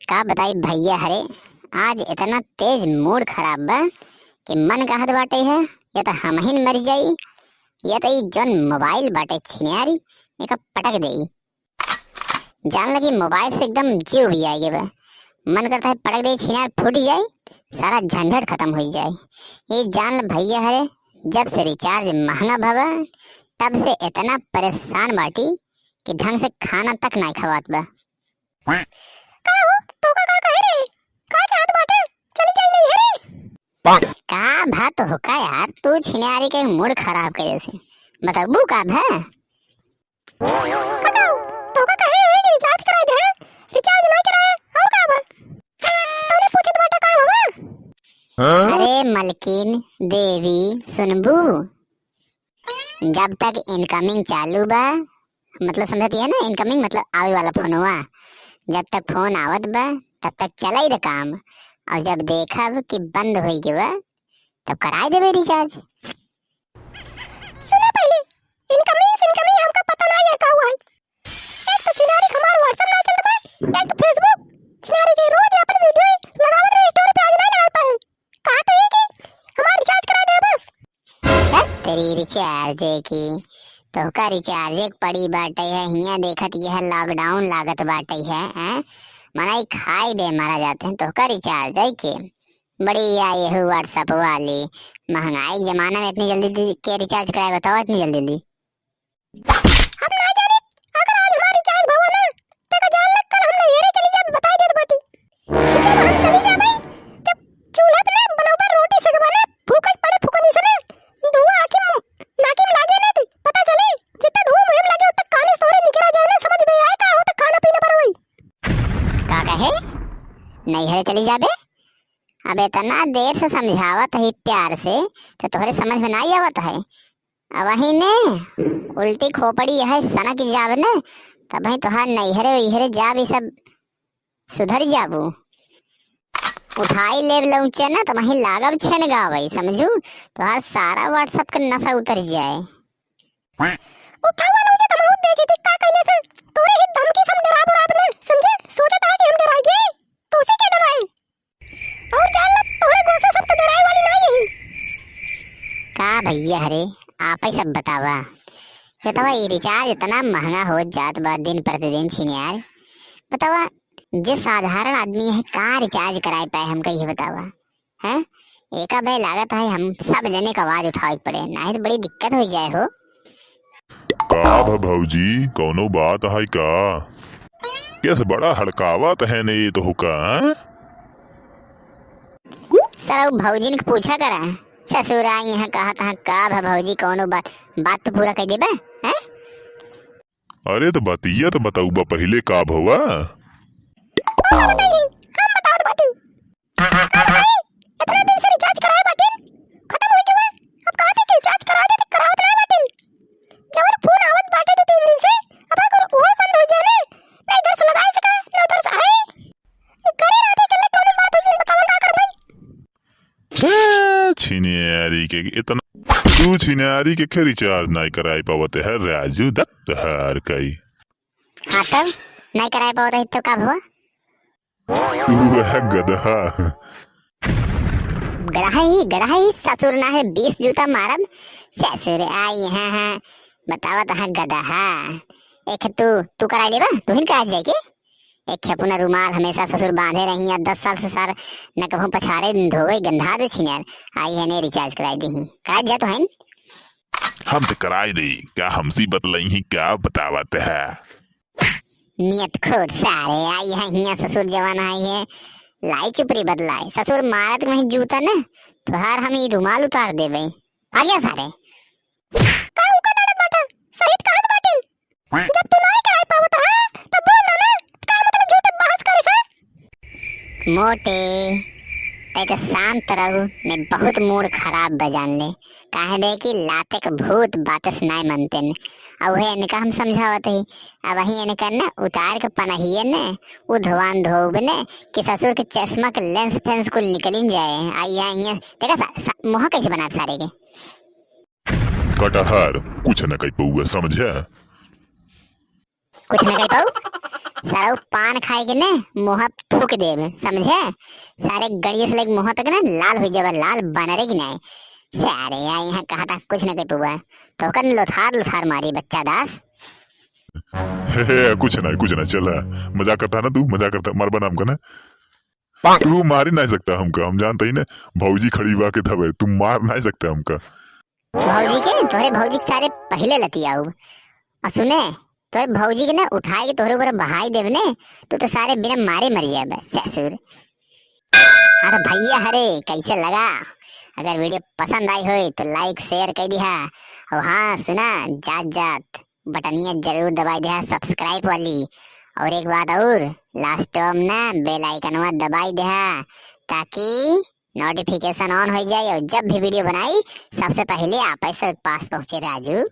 का बताई भैया हरे, आज इतना तेज मूड खराब बा कि मन कहत बाटे है या तो हम ही मर जाई या तो ई जौन मोबाइल बाटे छिनियारी एका पटक देई। जान लगी मोबाइल से एकदम जीव भी आएगी बा। मन करता है पटक दे, छिनियार फूट जाए, सारा झंझट खत्म हो जाए। ये जान ल भैया हरे, जब से रिचार्ज महंगा भवा तब से इतना परेशान बाटी कि ढंग से खाना तक नहीं खवात बा। का हो तो का कहे रे? का चाहत बाटे? चली जाई नहीं है रे? का बात हो का यार, तू छिनियारी के मूड खराब करे से बताबू का भा? काका तो का कहे रे कि रिचार्ज कराई दे? रिचार्ज नहीं कराए और का बा? तोने पूछत बाटे का बाबा? अरे मलकिन देवी सुनबू, जब तक इनकमिंग चालू बा, मतलब समझती है ना, इनकमिंग मतलब आवे वाला फोन हुआ, जब तक फोन आवत बा तब तक चला ही काम, और जब देखा कि बंद हो गया तब कराए देवे रिचार्ज। सुना पहले, इनकमिंग हमका पता नहीं है का हुआ है। एक तो चिनारी हमार व्हाट्सएप ना चलत बा, एक तो फेसबुक चिनारी के रोज अपन वीडियो लगावत रहे, स्टोरी पे आज नहीं लगा पाए। कहा तो है कि हमार रिचार्ज करा दे बस। तेरी रिचार्ज की तो का रिचार्ज एक पड़ी बाटे है, हिया देखत यह लॉकडाउन लागत बाटे है, हैं मनाई खाई बे मारा जाते हैं तो का रिचार्ज है के बड़ी आई है व्हाट्सएप वाली। महंगाई के जमाना में इतनी जल्दी के रिचार्ज कराए बताओ, इतनी जल्दी हम ना जाने अगर आज हमार रिचार्ज भवा ना ते का जान लग कर हम नहीं रे चली जा बता दे बाटी। जब हम चली जा भाई, जब चूल्हे पे ना बराबर रोटी से बना भूख पड़े फुकनी से ना धुआं आके नाके में लागे ना, पता चले जितना धुआं मुंह में लागे उतना काने तोरे निकला जाए ना, समझ में आए का हो तो खाना पीना पर वही का कहे नहीं है चली जाबे। अब इतना देर से समझावत है प्यार से तो तोहरे समझ में नहीं आवत है। अब वही ने उल्टी खोपड़ी है सना की जाब ने, तब ही तोहार नैहरे इहरे जाब सब सुधर जाबू। उठाई लेब लौचे ना तो वही लागब छन गावई, समझू तोहार सारा व्हाट्सएप का नशा उतर जाए। उठावा ना मुझे तमाम देखे थी का कहले थे तोरे ही धमकी सम डराब राब ने समझे, सोचे था कि हम डराएंगे तो उसे क्या डराए। और जान ल तोरे गुस्से सब तो डराए वाली नहीं यही का भैया हरे आप ही सब बतावा। बतावा ये रिचार्ज इतना महंगा हो जात बा दिन प्रतिदिन छिनियार, बतावा जे साधारण आदमी है का रिचार्ज कराए पाए हमका ये बतावा हैं। एका भाई लागत है हम सब जने का आवाज उठावे पड़े, नहीं तो बड़ी दिक्कत हो जाए हो। का भौजी कौनो बात है का? कैसे बड़ा हड़कावत है ने ये तो हुका? सर भौजी ने पूछा करा ससुरा यहाँ कहा था का भौजी कौनो बात तो पूरा कर देबे हैं। अरे तो बतिया तो बताऊ बा पहले का भवा? बताइए हम बता दो बाटी। इतने दिन से रिचार्ज कराए बाटी खत्म हो गया, अब कहां पे रिचार्ज करा दे तो करावत नहीं बाटी। जवन फोन आवत बाटे तो 3 दिन से अब अगर वो बंद हो जाए ना इधर से लगाए सका ना उधर से आए करे राते के लिए कौन बात हो जाए बतावल का कर भाई। छिनियारी के इतना तू छिनियारी के खे रिचार्ज नहीं कराई पावत है राजू दत्त हर कई। हाँ तब नहीं कराए पाओ तो का हुआ? तू है गधा। गड़ा ही ससुर ना है 20 जूता मारब ससुर आई हाँ बतावा तो हाँ गधा। एक तू करा ले बा, तू ही कहा जाए के एक अपना रुमाल हमेशा ससुर बांधे रही है 10 साल से सार न कभू पछाड़े धोवे गंधा जो छिनियार आई है ने रिचार्ज कराई दी कहा जा तो है हम तो कराई दी क्या हमसी बतलाई ही क्या बतावत है। नियत खोट सारे आई है हिया ससुर जवान आई है लाई चुपरी बदलाई ससुर मारत में जूता न तो हर हम ही रुमाल उतार देवे आ गया सारे का उका डरत बाटा सहित कहत बाटी। जब तू नहीं कराई पावत है तो बोल ना का मतलब झूठ बहस करे से मोटे ते तो शांत रहू ने बहुत मूड खराब बजान ले काहे बे कि लाते के भूत बातस नहीं मनते न। अब वही इनका हम समझावत ही अब वही इनका न उतार के पनहिए न वो धोवान धोब न कि ससुर के चश्मा के लेंस फेंस को निकलिन जाए आई आई देखा मुँह कैसे बना सारे के कटहर कुछ न कही पौआ समझे। कुछ न कह पाऊ। सारा पान खाए के ना मुँह थूक देब, समझे? सारे गड़िए से लेके मुँह तक ना लाल हो जाए, लाल बनरे की नहीं। सारे यहाँ कहा था कुछ न कह पुआ, तो कन लोथार लोथार मारी बच्चा दास। हे कुछ ना चल, मजाक करता है ना तू, मजाक करता, मार बना हमका ना। तू मार ही नहीं सकता हमका, हम जानते ही ना। भौजी खड़ी बा के धबे, तू मार नहीं सकता हमका। भौजी के तोरे भौजी के सारे पहले लतियाऊ, और सुने तोरे भौजी के ना उठाए के तोरे ऊपर बहाई देव ने, तो सारे बिना मारे मर जाए ससुर। हाँ तो भैया हरे कैसे लगा? अगर वीडियो पसंद आई हो तो लाइक शेयर कर दिया, और हाँ सुना जात जात बटनिया जरूर दबाई दिया सब्सक्राइब वाली। और एक बात और, लास्ट में ना बेल आइकन दबाई दिया ताकि नोटिफिकेशन ऑन हो जाए, और जब भी वीडियो बनाई सबसे पहले आप ऐसे पास पहुंचे राजू।